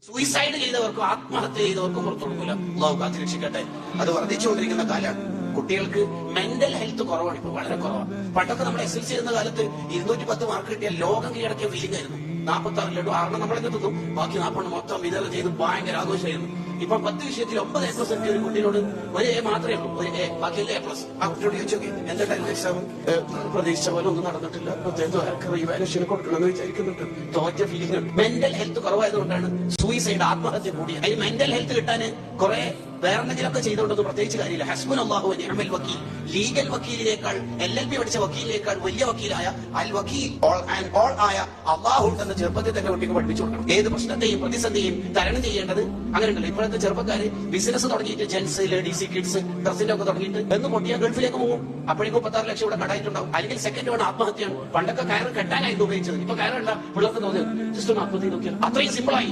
Suicide ചെയ്തവർക്കും ആത്മഹത്യ ചെയ്തവർക്കും പുറത്തു കൊടുക്കില്ല. അള്ളാഹു കാത്ത് രക്ഷിക്കട്ടെ. അത് വർദ്ധിച്ചുകൊണ്ടിരിക്കുന്ന കാലമാണ്. കുട്ടികൾക്ക് മെന്റൽ ഹെൽത്ത് കുറവാണ്, ഇപ്പൊ വളരെ കുറവാണ്. പണ്ടൊക്കെ നമ്മൾ SLC ചെയ്യുന്ന കാലത്ത് 210 മാർക്ക് കിട്ടിയ ലോകം കീഴടക്കിയ ഫീലിംഗ് ആയിരുന്നു. 46 ലഡു 6 നമ്മളെന്നെ തിന്നു, ബാക്കി 40 മൊത്തം വിതരണം ചെയ്ത് ഭയങ്കര ആഘോഷമായിരുന്നു. ഇപ്പൊ 10 വിഷയത്തിൽ 9 A+ കിട്ടിയ ഒരു കുട്ടിയോട് ഒരു A മാത്രമേ ഉള്ളൂ, ഒരു A, ബാക്കിയല്ല A+. ആ കുട്ടിയോട് ചോദിച്ചോക്കെ എന്തായാലും എക്സാം പ്രതീക്ഷിച്ച പോലെ ഒന്നും നടന്നിട്ടില്ല, റീവാലുവേഷന് കൊടുക്കണമെന്ന് വിചാരിക്കുന്നുണ്ട്. തോറ്റ ഫീലിംഗ്. മെന്റൽ ഹെൽത്ത് കുറവായതുകൊണ്ടാണ് സൂയിസൈഡ്, ആത്മഹത്യ കൂടിയത്. അതിന് മെന്റൽ ഹെൽത്ത് കിട്ടാന് കുറെ വേറെന്തെങ്കിലുമൊക്കെ ചെയ്തുകൊണ്ടൊന്നും പ്രത്യേകിച്ച് കാര്യമില്ല. ഹസ്ബുനല്ലാഹു വനിഅമൽ വക്കീൽ, ലീഗൽ വക്കീലിനേക്കാൾ LLB പഠിച്ച വക്കീലിനേക്കാൾ വലിയ വക്കീലായ അൽ വക്കീൽ ഓൾ ആയ അള്ളാഹു എന്ന ചെറുപ്പത്തിൽ തന്നെ കുട്ടിക്ക് പഠിപ്പിച്ചു കൊടുക്കണം. ഏത് പ്രശ്നത്തെയും പ്രതിസന്ധിയും തരണം ചെയ്യേണ്ടത് അങ്ങനെ ഉണ്ടല്ലോ. ഇപ്പോഴത്തെ ചെറുപ്പക്കാര് ബിസിനസ് തുടങ്ങിയിട്ട് ജെൻസ്, ലേഡീസ്, കിഡ്സ്, ഡ്രസ്സിന്റെ ഒക്കെ തുടങ്ങിയിട്ട് എന്ന് പൊട്ടിയാൽ ഗൾഫിലേക്ക് പോകും. അപ്പോഴേക്കും 36 ലക്ഷം ഇവിടെ കടായിട്ടുണ്ടാവും. അല്ലെങ്കിൽ സെക്കൻഡ് വേണം ആത്മഹത്യയാണ്. പണ്ടൊക്കെ കയറ് കെട്ടാനായിരുന്നു ഉപയോഗിച്ചത്, ഇപ്പൊ കയറല്ല, പിള്ളേർക്ക് തോന്നിയത് ജസ്റ്റ് ഒന്ന് ആത്മഹത്യ നോക്കിയാൽ അത്രയും സിമ്പിളായി.